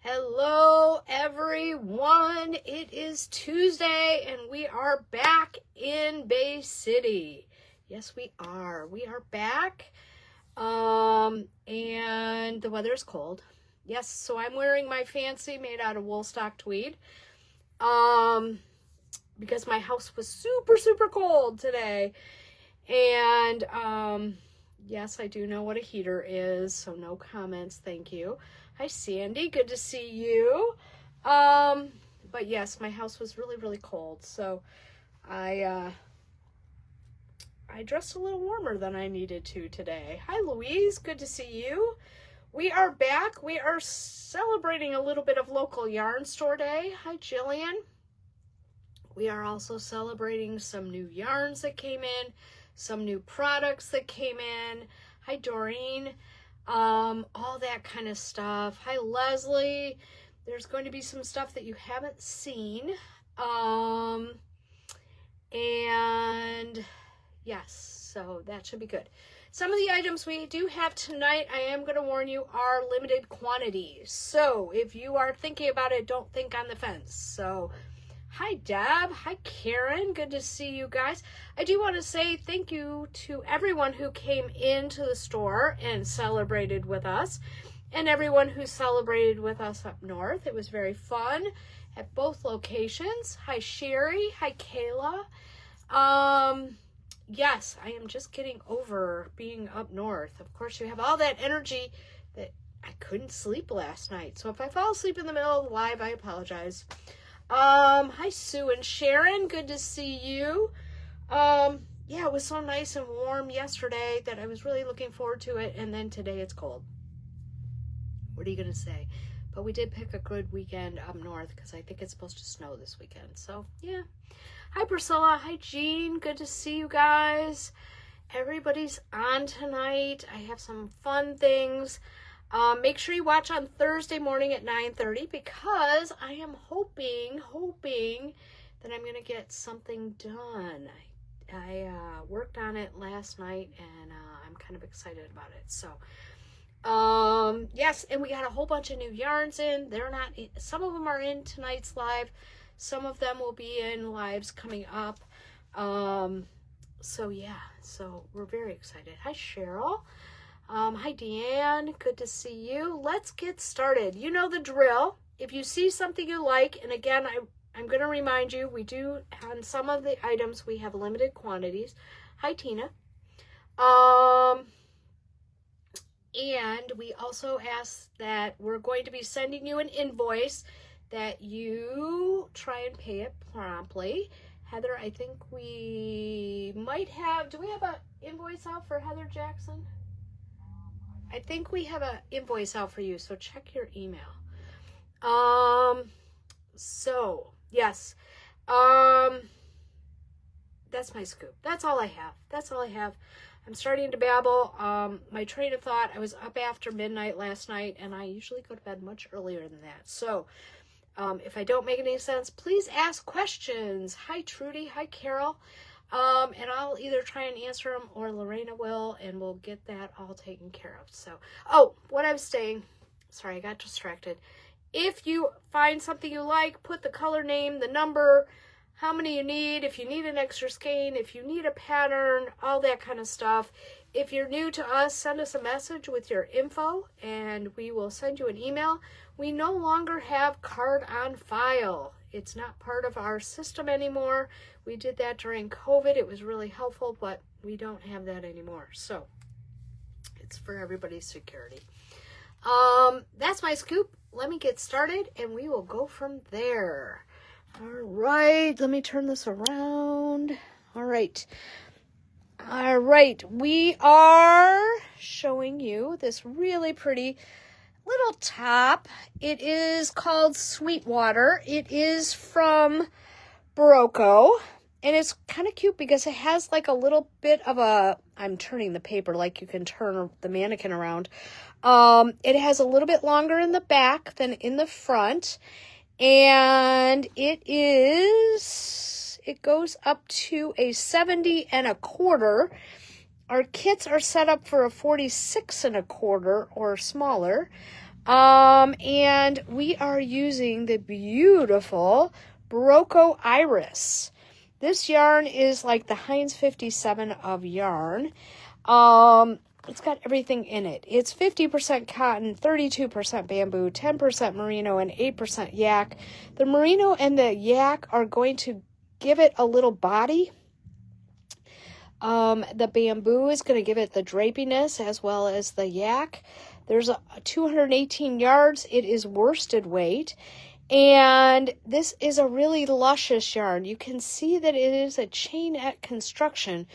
Hello, everyone. It is Tuesday, and we are back in Bay City. Yes, we are. We are back, and the weather is cold. Yes, so I'm wearing my fancy made out of Woolstock tweed, because my house was super, super cold today. And, yes, I do know what a heater is, so no comments, thank you. Hi, Sandy. Good to see you. But yes, my house was really, really cold, so I dressed a little warmer than I needed to today. Hi, Louise. Good to see you. We are back. We are celebrating a little bit of local yarn store day. Hi, Jillian. We are also celebrating some new yarns that came in, some new products that came in. Hi, Doreen. All that kind of stuff. Hi, Leslie. There's going to be some stuff that you haven't seen. And yes, so that should be good. Some of the items we do have tonight, I am going to warn you, are limited quantities. So if you are thinking about it, don't think on the fence. So hi, Deb. Hi, Karen. Good to see you guys. I do want to say thank you to everyone who came into the store and celebrated with us, and everyone who celebrated with us up north. It was very fun at both locations. Hi, Sherry. Hi, Kayla. Yes, I am just getting over being up north. Of course, you have all that energy that I couldn't sleep last night. So if I fall asleep in the middle of the live, I apologize. Hi, Sue and Sharon. Good to see you. Yeah, it was so nice and warm yesterday that I was really looking forward to it. And then today it's cold. What are you going to say? But we did pick a good weekend up north because I think it's supposed to snow this weekend. So, yeah. Hi, Priscilla. Hi, Jean. Good to see you guys. Everybody's on tonight. I have some fun things. Make sure you watch on Thursday morning at 9:30 because I am hoping that I'm going to get something done. I worked on it last night and I'm kind of excited about it. So, yes, and we got a whole bunch of new yarns in. Some of them are in tonight's live. Some of them will be in lives coming up. So yeah, so we're very excited. Hi, Cheryl. Hi, Deanne. Good to see you. Let's get started. You know the drill. If you see something you like, and again, I'm going to remind you, we do, on some of the items, we have limited quantities. Hi, Tina. And we also ask that we're going to be sending you an invoice that you try and pay it promptly. Heather, I think we might have, do we have an invoice out for Heather Jackson? I think we have an invoice out for you, so check your email. So, yes. That's my scoop. That's all I have. I'm starting to babble. My train of thought, I was up after midnight last night, and I usually go to bed much earlier than that. So, if I don't make any sense, please ask questions. Hi, Trudy. Hi, Carol. And I'll either try and answer them or Lorena will, and we'll get that all taken care of. So, what I was saying, sorry, I got distracted. If you find something you like, put the color name, the number, how many you need, if you need an extra skein, if you need a pattern, all that kind of stuff. If you're new to us, send us a message with your info, and we will send you an email. We no longer have card on file. It's not part of our system anymore. We did that during COVID. It was really helpful, but we don't have that anymore. So it's for everybody's security. That's my scoop. Let me get started and we will go from there. All right, let me turn this around. All right, we are showing you this really pretty little top. It is called Sweetwater. It is from Barocco, and it's kind of cute because it has like a little bit of a, I'm turning the paper like you can turn the mannequin around. It has a little bit longer in the back than in the front, and it goes up to a 70 1/4. Our kits are set up for a 46 1/4 or smaller. And we are using the beautiful Barocco Iris. This yarn is like the Heinz 57 of yarn. It's got everything in it. It's 50% cotton, 32% bamboo, 10% merino, and 8% yak. The merino and the yak are going to give it a little body. The bamboo is going to give it the drapiness as well as the yak. There's 218 yards. It is worsted weight. And this is a really luscious yarn. You can see that it is a chainette construction,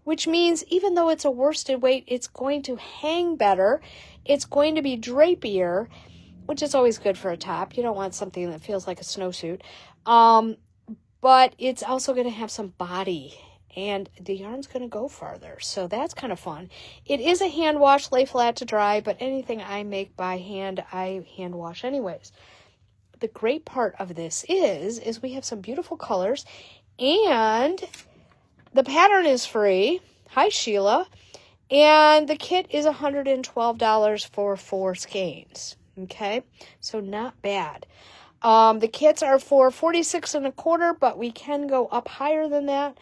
which means even though it's a worsted weight, it's going to hang better. It's going to be drapier, which is always good for a top. You don't want something that feels like a snowsuit. But it's also going to have some body, and the yarn's going to go farther. So that's kind of fun. It is a hand wash, lay flat to dry, but anything I make by hand, I hand wash anyways. The great part of this is we have some beautiful colors, and the pattern is free. Hi, Sheila. And the kit is $112 for 4 skeins. Okay, so not bad. The kits are for $46.25, but we can go up higher than that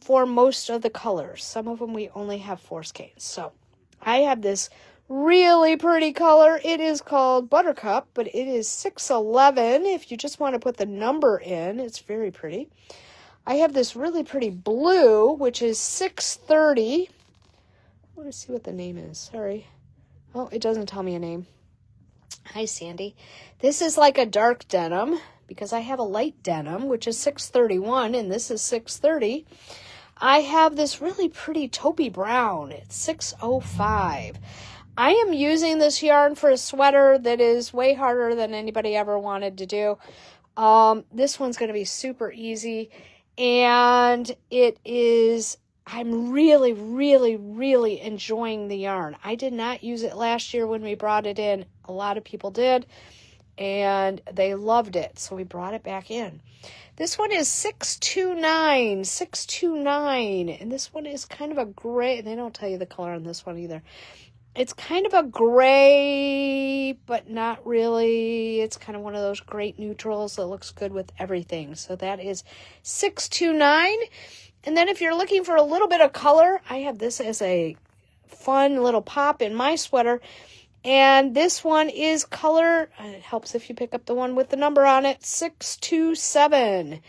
for most of the colors. Some of them we only have 4 skeins. So I have this really pretty color. It is called Buttercup, but it is 611. If you just want to put the number in, it's very pretty. I have this really pretty blue, which is 630. I want to see what the name is. Sorry. Oh, it doesn't tell me a name. Hi, Sandy. This is like a dark denim because I have a light denim, which is 631, and this is 630. I have this really pretty taupey brown. It's 605. I am using this yarn for a sweater that is way harder than anybody ever wanted to do. This one's going to be super easy, and it is, I'm really, really, really enjoying the yarn. I did not use it last year when we brought it in. A lot of people did, and they loved it, so we brought it back in. This one is 629, and this one is kind of a gray. They don't tell you the color on this one either. It's kind of a gray, but not really. It's kind of one of those great neutrals that looks good with everything. So that is 629. And then if you're looking for a little bit of color, I have this as a fun little pop in my sweater. And this one is color, it helps if you pick up the one with the number on it, 627.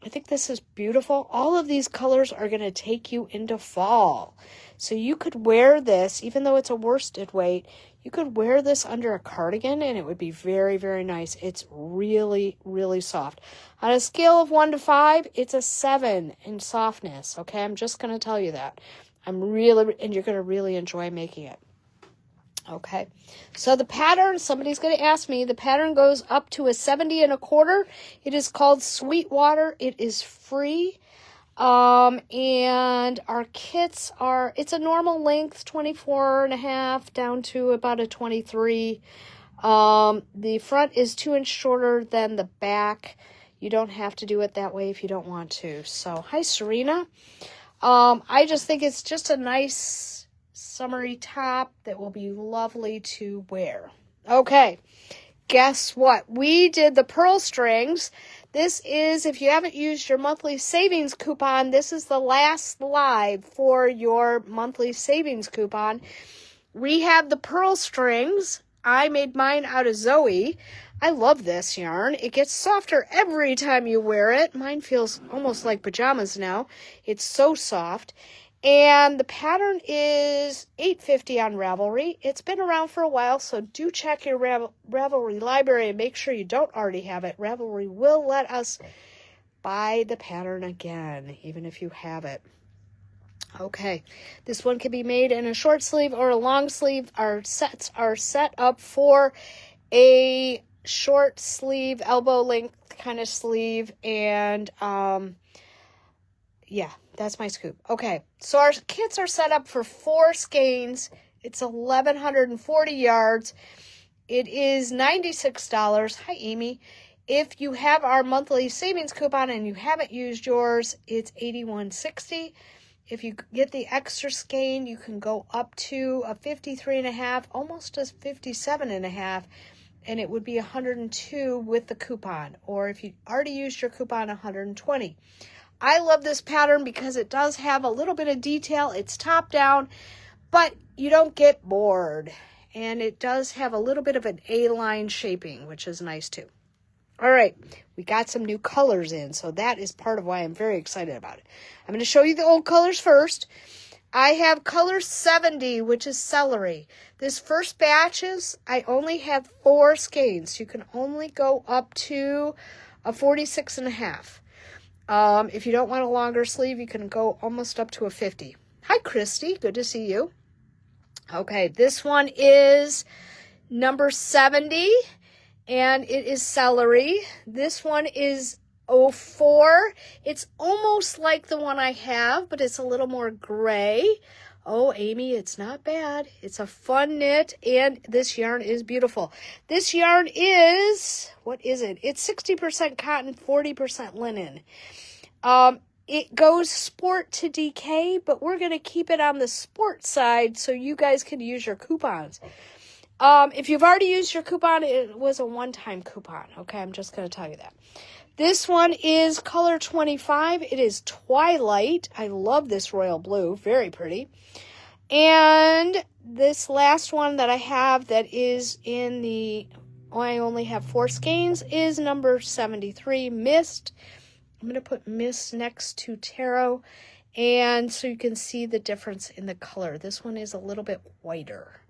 I think this is beautiful. All of these colors are going to take you into fall. So you could wear this, even though it's a worsted weight, you could wear this under a cardigan and it would be very, very nice. It's really, really soft. On a scale of 1 to 5, it's a 7 in softness. Okay, I'm just going to tell you that. And you're going to really enjoy making it. Okay, so the pattern, somebody's going to ask me, the pattern goes up to a 70.25. It is called Sweetwater. It is free. And our kits are, it's a normal length, 24.5 down to about a 23. The front is 2 inches shorter than the back. You don't have to do it that way if you don't want to. So, hi, Serena. I just think it's just a nice summery top that will be lovely to wear. Okay, guess what? We did the pearl strings. This is, if you haven't used your monthly savings coupon, this is the last live for your monthly savings coupon. We have the pearl strings. I made mine out of Zoe. I love this yarn. It gets softer every time you wear it. Mine feels almost like pajamas now. It's so soft. And the pattern is $8.50 on Ravelry. It's been around for a while, so do check your Ravelry library and make sure you don't already have it. Ravelry will let us buy the pattern again, even if you have it. Okay, this one can be made in a short sleeve or a long sleeve. Our sets are set up for a short sleeve, elbow length kind of sleeve, and yeah, that's my scoop. Okay, so our kits are set up for 4 skeins. It's 1,140 yards. It is $96. Hi, Amy. If you have our monthly savings coupon and you haven't used yours, it's $81.60. If you get the extra skein, you can go up to a 53.5, almost a 57.5, and it would be 102 with the coupon. Or if you already used your coupon, 120. I love this pattern because it does have a little bit of detail. It's top down, but you don't get bored. And it does have a little bit of an A-line shaping, which is nice too. All right, we got some new colors in, so that is part of why I'm very excited about it. I'm going to show you the old colors first. I have color 70, which is celery. This first batches, I only have 4 skeins. You can only go up to a 46.5. If you don't want a longer sleeve, you can go almost up to a 50. Hi, Christy. Good to see you. Okay, this one is number 70. And it is celery. This one is 04. It's almost like the one I have, but it's a little more gray. Oh, Amy, it's not bad. It's a fun knit, and this yarn is beautiful. This yarn is, what is it? It's 60% cotton, 40% linen. It goes sport to DK, but we're going to keep it on the sport side so you guys can use your coupons. If you've already used your coupon, it was a one-time coupon. Okay, I'm just going to tell you that. This one is color 25. It is Twilight. I love this royal blue. Very pretty. And this last one that I have that is in the, I only have 4 skeins, is number 73, Mist. I'm going to put Mist next to Tarot, and so you can see the difference in the color. This one is a little bit whiter.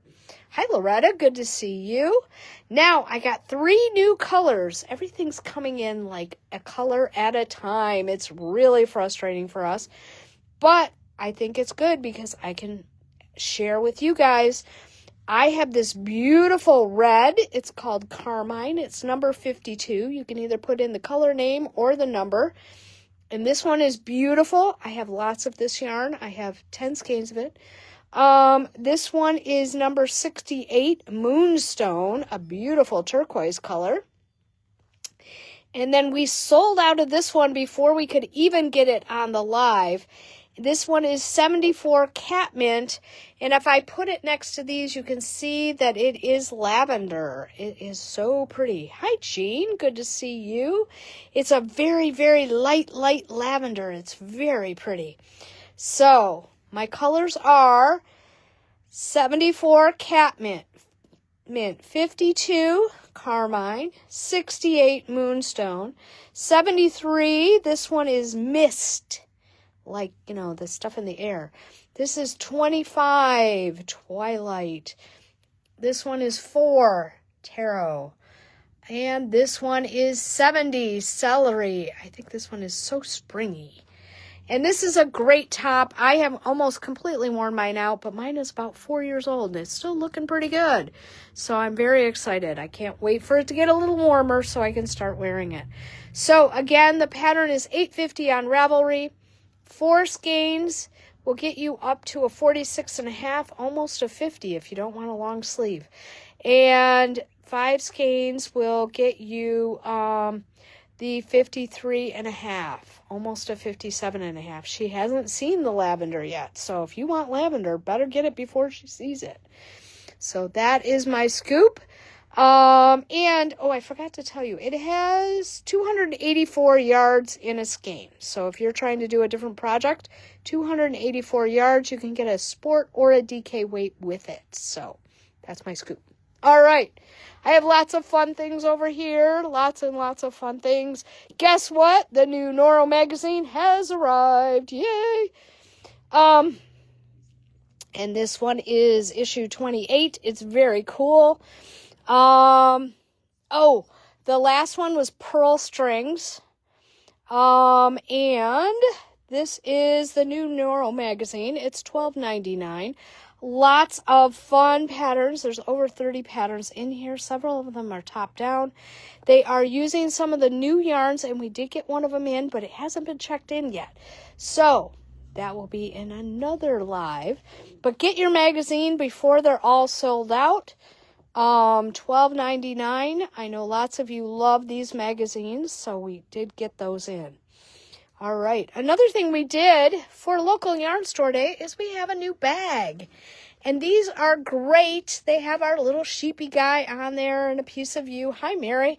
Hi, Loretta. Good to see you. Now, I got 3 new colors. Everything's coming in like a color at a time. It's really frustrating for us, but I think it's good because I can share with you guys. I have this beautiful red. It's called Carmine. It's number 52. You can either put in the color name or the number. And this one is beautiful. I have lots of this yarn. I have 10 skeins of it. This one is number 68, Moonstone, a beautiful turquoise color. And then we sold out of this one before we could even get it on the live. This one is 74 Catmint, and if I put it next to these, you can see that it is lavender. It is so pretty. Hi, Jean. Good to see you. It's a very, very light lavender. It's very pretty. So, my colors are 74 Catmint, 52 Carmine, 68 Moonstone, 73, this one is Mist, like, you know, the stuff in the air. This is 25 Twilight. This one is 4 Tarot. And this one is 70 Celery. I think this one is so springy. And this is a great top. I have almost completely worn mine out, but mine is about 4 years old, and it's still looking pretty good. So I'm very excited. I can't wait for it to get a little warmer so I can start wearing it. So again, the pattern is $8.50 on Ravelry. 4 skeins will get you up to a 46.5, almost a 50 if you don't want a long sleeve. And 5 skeins will get you the 53.5, almost a 57.5. She hasn't seen the lavender yet, so if you want lavender, better get it before she sees it. So that is my scoop. And, oh, I forgot to tell you, it has 284 yards in a skein. So if you're trying to do a different project, 284 yards, you can get a sport or a DK weight with it. So that's my scoop. All right. I have lots of fun things over here. Lots and lots of fun things. Guess what? The new Noro magazine has arrived. Yay! And this one is issue 28. It's very cool. Oh, the last one was Pearl Strings. And this is the new Noro magazine. It's $12.99. Lots of fun patterns. There's over 30 patterns in here. Several of them are top down. They are using some of the new yarns, and we did get one of them in, but it hasn't been checked in yet. So that will be in another live. But get your magazine before they're all sold out. $12.99. I know lots of you love these magazines, so we did get those in. All right. Another thing we did for local yarn store day is we have a new bag. And these are great. They have our little sheepy guy on there and a piece of you. Hi, Mary.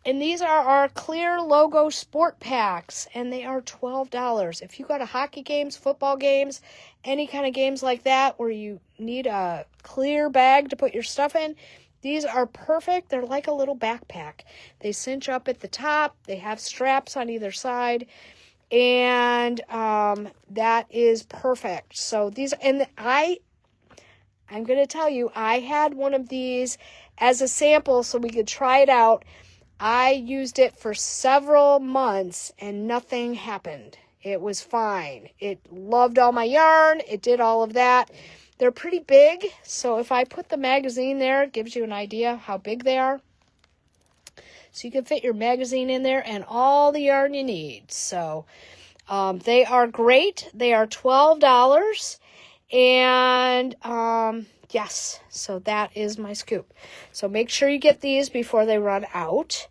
And these are our clear logo sport packs, and they are $12. If you go to hockey games, football games, any kind of games like that where you need a clear bag to put your stuff in, these are perfect. They're like a little backpack. They cinch up at the top. They have straps on either side, and that is perfect. So these, and I'm going to tell you, I had one of these as a sample so we could try it out. I used it for several months and nothing happened. It was fine. It loved all my yarn. It did all of that. They're pretty big, so if I put the magazine there, it gives you an idea how big they are. So you can fit your magazine in there and all the yarn you need. So they are great. They are $12. And yes, so that is my scoop. So make sure you get these before they run out.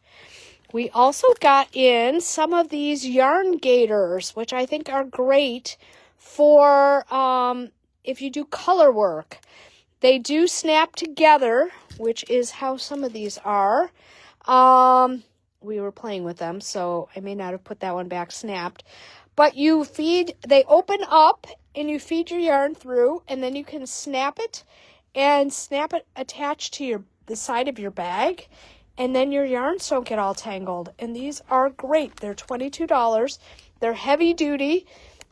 We also got in some of these yarn gaiters, which I think are great for if you do color work. They do snap together, which is how some of these are. We were playing with them, so I may not have put that one back snapped. But they open up and you feed your yarn through, and then you can snap it attached to the side of your bag, and then your yarns don't get all tangled. And these are great. They're $22. They're heavy duty,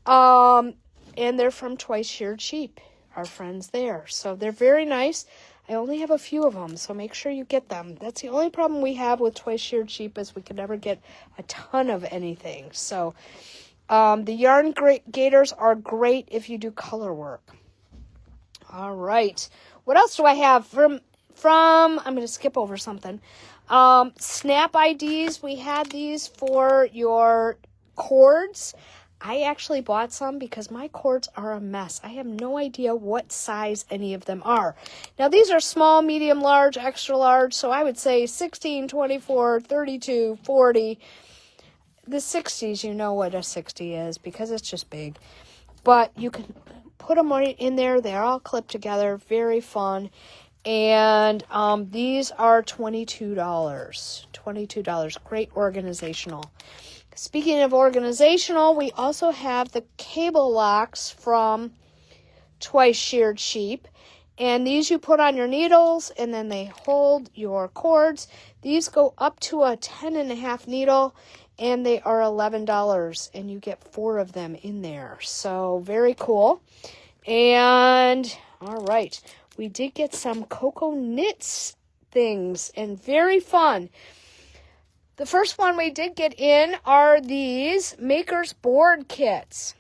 and they're from Twice Sheared Sheep, our friends there. So they're very nice. I only have a few of them, so make sure you get them. That's the only problem we have with Twice Sheared Sheep is we can never get a ton of anything. So the yarn gaiters are great if you do color work. All right. What else do I have from I'm going to skip over something. Snap IDs. We had these for your cords. I actually bought some because my cords are a mess. I have no idea what size any of them are. Now, these are small, medium, large, extra large. So I would say 16, 24, 32, 40. The 60s, you know what a 60 is because it's just big. But you can put them right in there. They're all clipped together. Very fun. And these are $22. $22. Great organizational. Speaking of organizational, we also have the cable locks from Twice Sheared Sheep. And these you put on your needles, and then they hold your cords. These go up to a 10.5 needle, and they are $11, and you get 4 of them in there. So very cool. And all right, we did get some Coco Knits things, and very fun. The first one we did get in are these Maker's Board kits.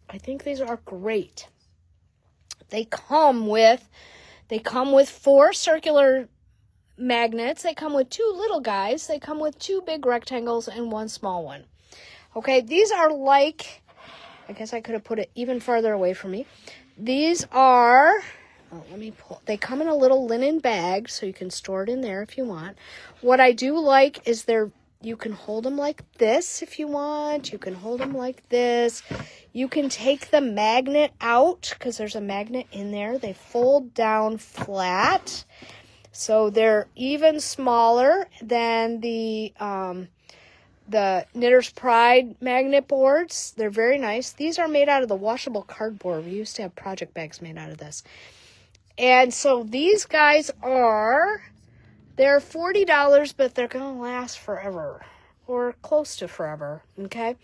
I think these are great. They come with 4 circular magnets. They come with 2 little guys. They come with 2 big rectangles and 1 small one. Okay, these are like, I guess I could have put it even farther away from me. These are, they come in a little linen bag, so you can store it in there if you want. What I do like is you can hold them like this if you want. You can hold them like this. You can take the magnet out because there's a magnet in there. They fold down flat. So they're even smaller than the Knitter's Pride magnet boards. They're very nice. These are made out of the washable cardboard. We used to have project bags made out of this. And so these guys they're $40, but they're going to last forever or close to forever, okay?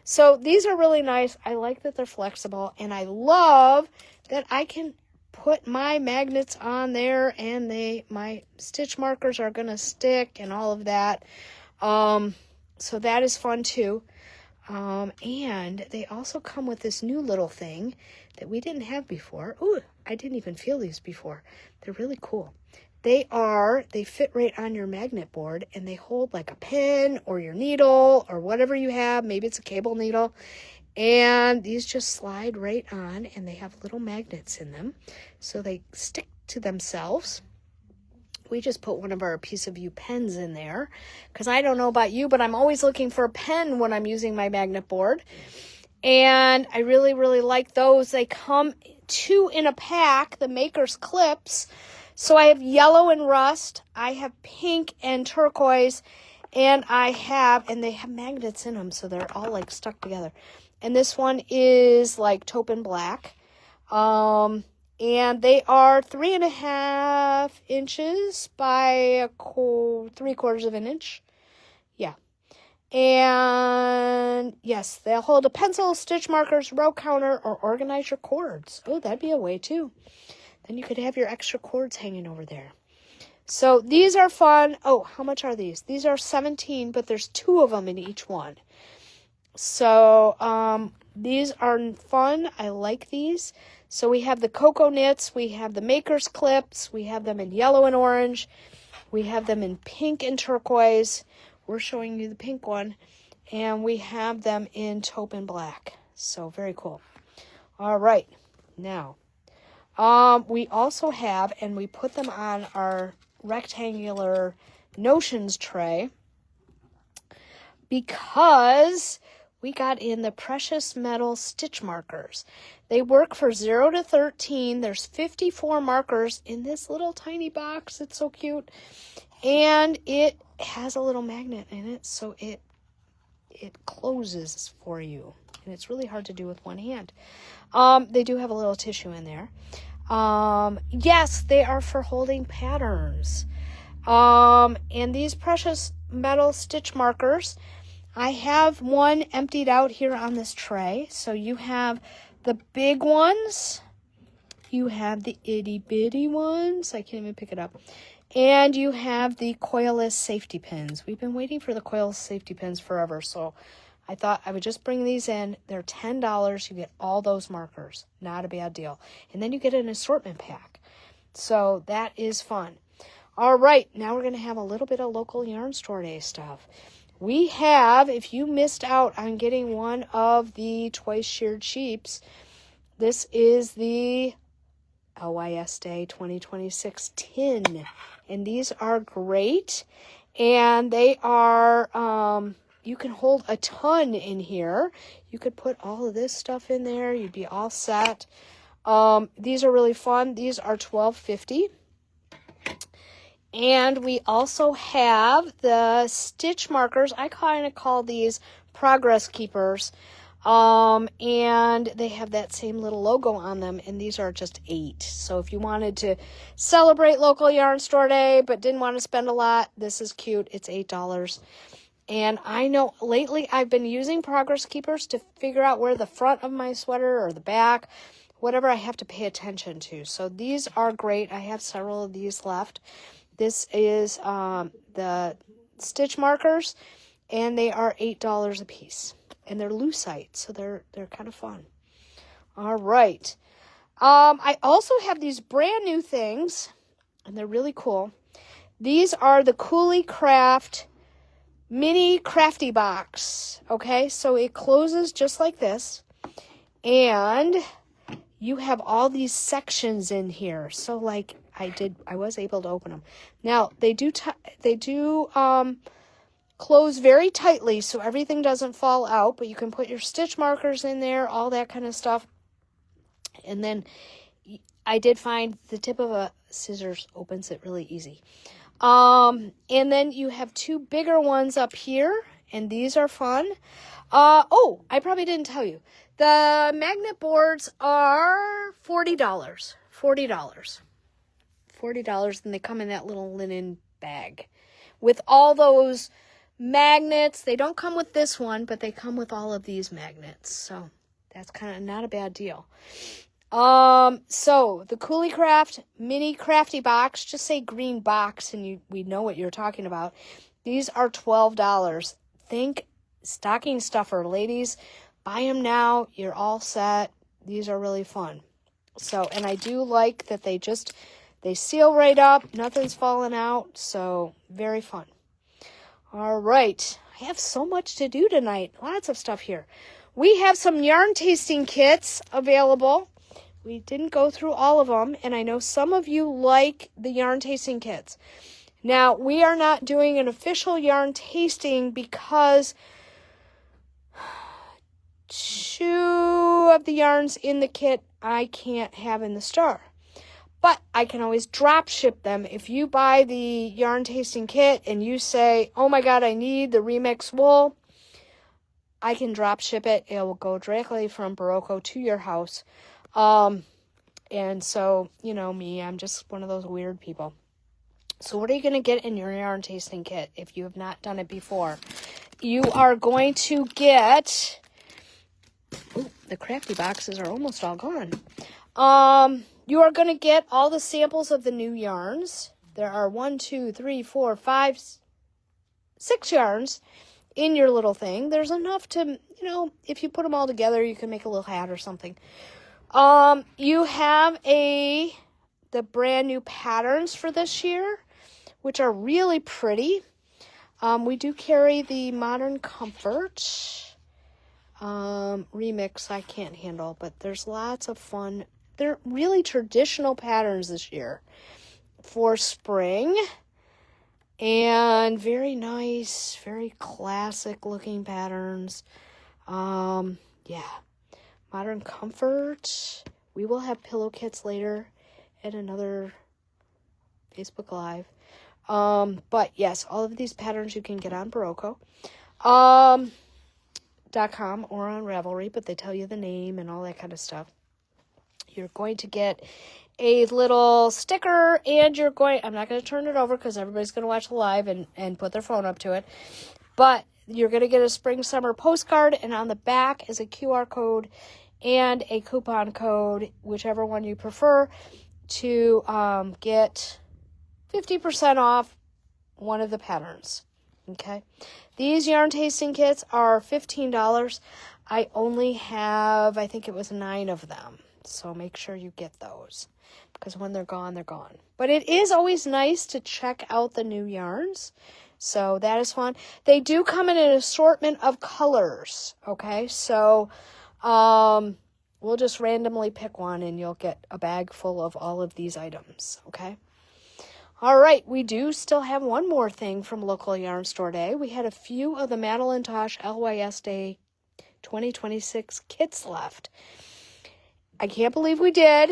So these are really nice. I like that they're flexible, and I love that I can put my magnets on there, and my stitch markers are going to stick and all of that. So that is fun too. And they also come with this new little thing that we didn't have before. Ooh, I didn't even feel these before. They're really cool. They fit right on your magnet board, and they hold like a pen or your needle or whatever you have. Maybe it's a cable needle. And these just slide right on, and they have little magnets in them. So they stick to themselves. we just put one of our Piece of You pens in there, because I don't know about you, but I'm always looking for a pen when I'm using my magnet board. And I really, really like those. They come 2 in a pack, the Maker's Clips. So I have yellow and rust, I have pink and turquoise, and they have magnets in them, so they're all like stuck together. And this one is like taupe black. And they are 3.5 inches by 3/4 of an inch. Yeah. And yes, they'll hold a pencil, stitch markers, row counter, or organize your cords. Oh, that'd be a way too. Then you could have your extra cords hanging over there. So these are fun. Oh, how much are these? These are $17, but there's 2 of them in each one. So these are fun. I like these. So we have the Cocoa Knits, we have the Maker's Clips, we have them in yellow and orange, we have them in pink and turquoise. We're showing you the pink one, and we have them in taupe and black. So very cool. All right, now we also have, and we put them on our rectangular Notions tray because we got in the Precious Metal stitch markers. They work for 0 to 13. There's 54 markers in this little tiny box. It's so cute. And it has a little magnet in it, so it closes for you. And it's really hard to do with one hand. They do have a little tissue in there. Yes, they are for holding patterns. And these Precious Metal stitch markers, I have one emptied out here on this tray. So you have the big ones. You have the itty bitty ones. I can't even pick it up. And you have the coilless safety pins. We've been waiting for the coilless safety pins forever. So I thought I would just bring these in. They're $10. You get all those markers. Not a bad deal. And then you get an assortment pack. So that is fun. All right. Now we're going to have a little bit of local yarn store day stuff. We have, if you missed out on getting one of the Twice Sheared Sheeps, this is the LYS Day 2026 tin. And these are great. And they are, you can hold a ton in here. You could put all of this stuff in there. You'd be all set. These are really fun. These are $12.50. And we also have the stitch markers. I kind of call these Progress Keepers. And they have that same little logo on them. And these are just $8. So if you wanted to celebrate local yarn store day, but didn't want to spend a lot, this is cute. It's $8. And I know lately I've been using Progress Keepers to figure out where the front of my sweater or the back, whatever I have to pay attention to. So these are great. I have several of these left. This is the stitch markers, and they are $8 a piece. And they're lucite, so they're kind of fun. All right. I also have these brand new things, and they're really cool. These are the Coulis Craft Mini Crafty Box. Okay, so it closes just like this, and you have all these sections in here. So like I was able to open them. Now they do close very tightly so everything doesn't fall out, but you can put your stitch markers in there, all that kind of stuff. And then I did find the tip of a scissors opens it really easy. And then you have 2 bigger ones up here, and these are fun. Oh, I probably didn't tell you. The magnet boards are $40. $40, and they come in that little linen bag with all those magnets. They don't come with this one, but they come with all of these magnets. So that's kind of not a bad deal. So the Coulis Craft Mini Crafty Box, just say green box and we know what you're talking about. These are $12. Think stocking stuffer, ladies. Buy them now. You're all set. These are really fun. So, and I do like that they seal right up. Nothing's falling out. So very fun. All right. I have so much to do tonight. Lots of stuff here. We have some yarn tasting kits available. We didn't go through all of them, and I know some of you like the yarn tasting kits. Now, we are not doing an official yarn tasting because 2 of the yarns in the kit I can't have in the store. But I can always drop ship them. If you buy the yarn tasting kit and you say, oh my God, I need the remix wool, I can drop ship it. It will go directly from Barocco to your house. And so, you know me, I'm just one of those weird people. So what are you going to get in your yarn tasting kit if you have not done it before? You are going to get... Ooh, the crafty boxes are almost all gone. You are going to get all the samples of the new yarns. There are 1, 2, 3, 4, 5, 6 yarns in your little thing. There's enough to, you know, if you put them all together, you can make a little hat or something. You have the brand new patterns for this year, which are really pretty. We do carry the Modern Comfort remix I can't handle, but there's lots of fun. They're really traditional patterns this year for spring, and very nice, very classic looking patterns. Yeah, Modern Comfort. We will have pillow kits later at another Facebook Live. But yes, all of these patterns you can get on Barocco. .com or on Ravelry, but they tell you the name and all that kind of stuff. You're going to get a little sticker, and I'm not going to turn it over because everybody's going to watch the live and put their phone up to it, but you're going to get a spring summer postcard, and on the back is a QR code and a coupon code, whichever one you prefer, to get 50% off one of the patterns. Okay, these yarn tasting kits are $15. I only have, I think it was 9 of them. So make sure you get those, because when they're gone, they're gone. But it is always nice to check out the new yarns. So that is fun. They do come in an assortment of colors. Okay, so we'll just randomly pick one and you'll get a bag full of all of these items. Okay. All right, we do still have one more thing from Local Yarn Store Day. We had a few of the Madeline Tosh LYS Day 2026 kits left. I can't believe we did,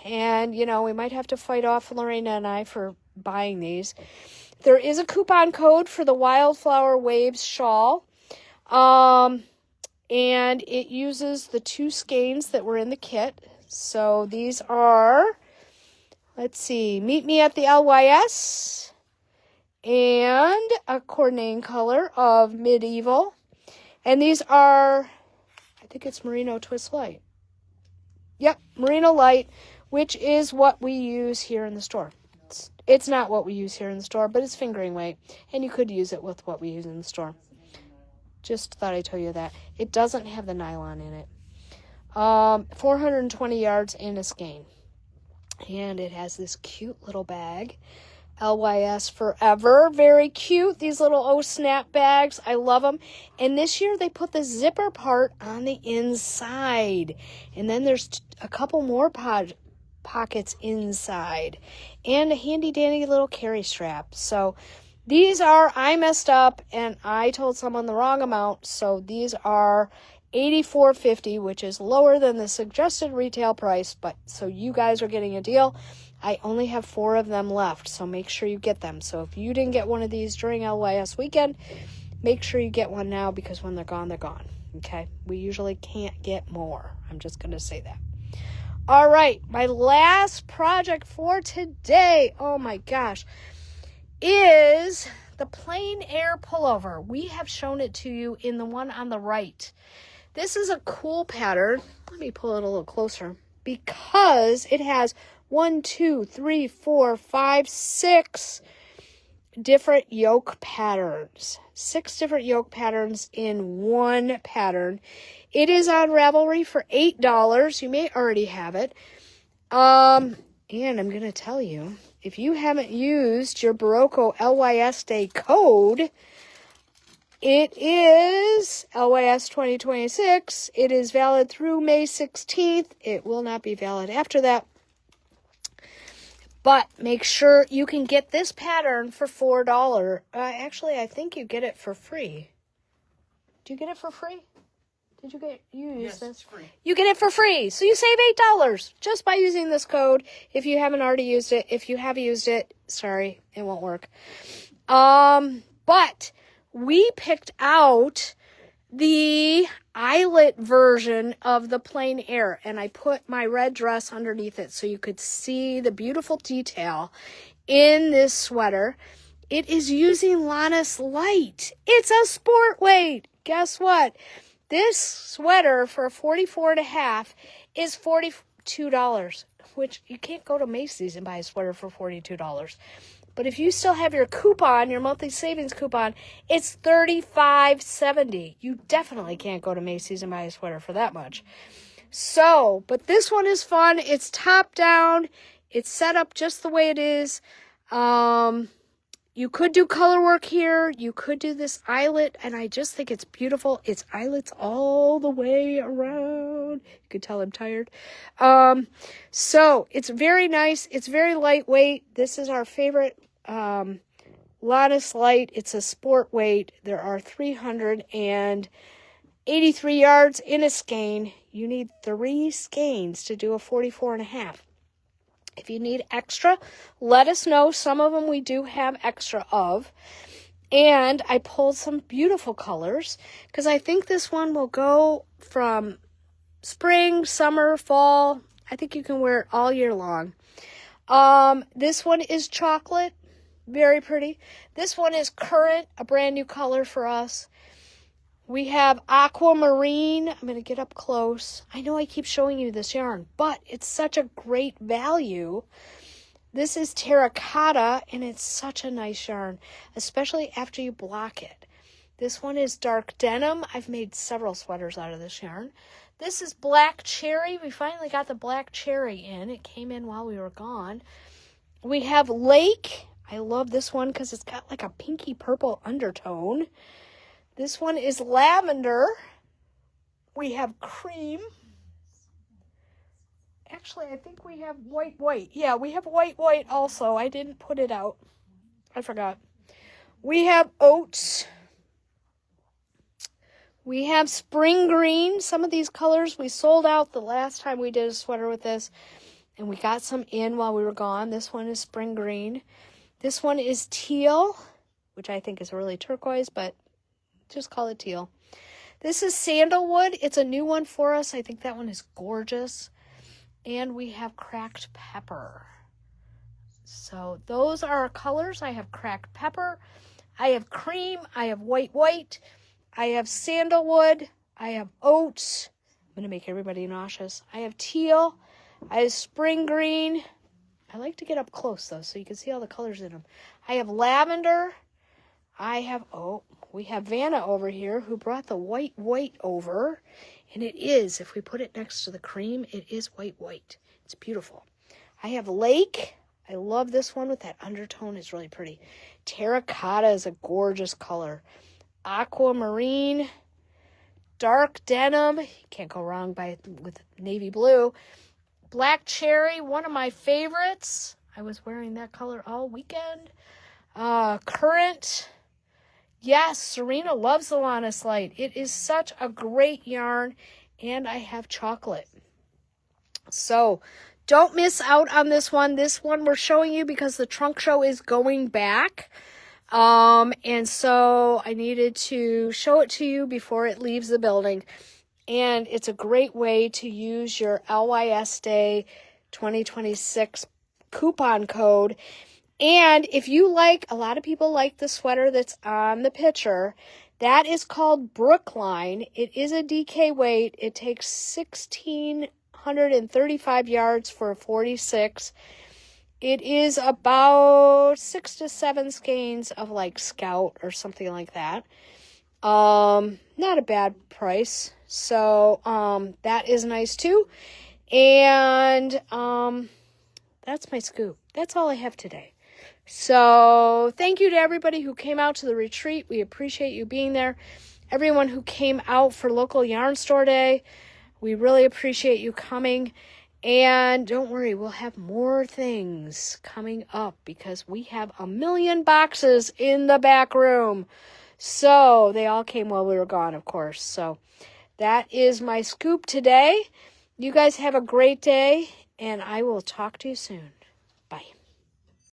and, you know, we might have to fight off Lorena and I for buying these. There is a coupon code for the Wildflower Waves shawl, and it uses the 2 skeins that were in the kit. So these are, let's see, Meet Me at the LYS, and a Cornane color of Medieval, and these are, I think it's Merino Twist Light. Yep, Merino Light, which is what we use here in the store. It's not what we use here in the store, but it's fingering weight, and you could use it with what we use in the store. Just thought I'd tell you that. It doesn't have the nylon in it. 420 yards in a skein. And it has this cute little bag. LYS Forever. Very cute. These little snap bags. I love them. And this year they put the zipper part on the inside. And then there's a couple more pockets inside. And a handy dandy little carry strap. So these are, I messed up and I told someone the wrong amount. So these are $84.50, which is lower than the suggested retail price. But so you guys are getting a deal. I only have 4 of them left, so make sure you get them. So if you didn't get one of these during LYS weekend, make sure you get one now, because when they're gone, they're gone. Okay? We usually can't get more. I'm just going to say that. All right, my last project for today, oh my gosh, is the Plein Air pullover. We have shown it to you in the one on the right. This is a cool pattern. Let me pull it a little closer, because it has 1, 2, 3, 4, 5, 6 different yoke patterns. 6 different yoke patterns in one pattern. It is on Ravelry for $8. You may already have it. And I'm going to tell you, if you haven't used your Barocco LYS Day code, It is LYS 2026. It is valid through May 16th. It will not be valid after that. But make sure you can get this pattern for $4. Actually, I think you get it for free. Do you get it for free? Did you use this? It's free. You get it for free. So you save $8 just by using this code if you haven't already used it. If you have used it, sorry, it won't work. But we picked out the eyelet version of the Plain Air, and I put my red dress underneath it so you could see the beautiful detail in this sweater. It is using Lannis Light. It's a sport weight. Guess what? This sweater for 44.5 is $42, which you can't go to Macy's and buy a sweater for $42. But if you still have your coupon, your monthly savings coupon, it's $35.70. You definitely can't go to Macy's and buy a sweater for that much. So, but this one is fun. It's top down. It's set up just the way it is. You could do color work here. You could do this eyelet, and I just think it's beautiful. It's eyelets all the way around. You could tell I'm tired. So it's very nice. It's very lightweight. This is our favorite Lannis Light. It's a sport weight. There are 383 yards in a skein. You need 3 skeins to do a 44.5. If you need extra, let us know. Some of them we do have extra of. And I pulled some beautiful colors because I think this one will go from spring, summer, fall. I think you can wear it all year long. This one is chocolate. Very pretty. This one is currant, a brand new color for us. We have aquamarine. I'm going to get up close. I know I keep showing you this yarn, but it's such a great value. This is terracotta, and it's such a nice yarn, especially after you block it. This one is dark denim. I've made several sweaters out of this yarn. This is black cherry. We finally got the black cherry in. It came in while we were gone. We have lake. I love this one because it's got like a pinky purple undertone. This one is lavender. We have cream. Actually, I think we have white. Yeah, we have white also. I didn't put it out. I forgot. We have oats. We have spring green. Some of these colors we sold out the last time we did a sweater with this. And we got some in while we were gone. This one is spring green. This one is teal, which I think is really turquoise, but just call it teal. This is sandalwood. It's a new one for us. I think that one is gorgeous. And we have cracked pepper. So those are our colors. I have cracked pepper. I have cream. I have white. I have sandalwood. I have oats. I'm going to make everybody nauseous. I have teal. I have spring green. I like to get up close, though, so you can see all the colors in them. I have lavender. We have Vanna over here who brought the white over. And it is, if we put it next to the cream, it is white. It's beautiful. I have lake. I love this one with that undertone. It's really pretty. Terracotta is a gorgeous color. Aquamarine. Dark denim. You can't go wrong with navy blue. Black cherry, one of my favorites. I was wearing that color all weekend. Currant. Yes, Serena loves the Lannis Light. It is such a great yarn. And I have chocolate. So, don't miss out on this one. This one we're showing you because the trunk show is going back. And so I needed to show it to you before it leaves the building. And it's a great way to use your LYS Day 2026 coupon code. And if you like, a lot of people like the sweater that's on the picture. That is called Brookline. It is a DK weight. It takes 1,635 yards for a 46. It is about 6 to 7 skeins of like Scout or something like that. Not a bad price. So, that is nice too. And, that's my scoop. That's all I have today. So thank you to everybody who came out to the retreat. We appreciate you being there. Everyone who came out for local yarn store day, we really appreciate you coming. And don't worry, we'll have more things coming up because we have 1 million boxes in the back room. So they all came while we were gone, of course. So that is my scoop today. You guys have a great day, and I will talk to you soon.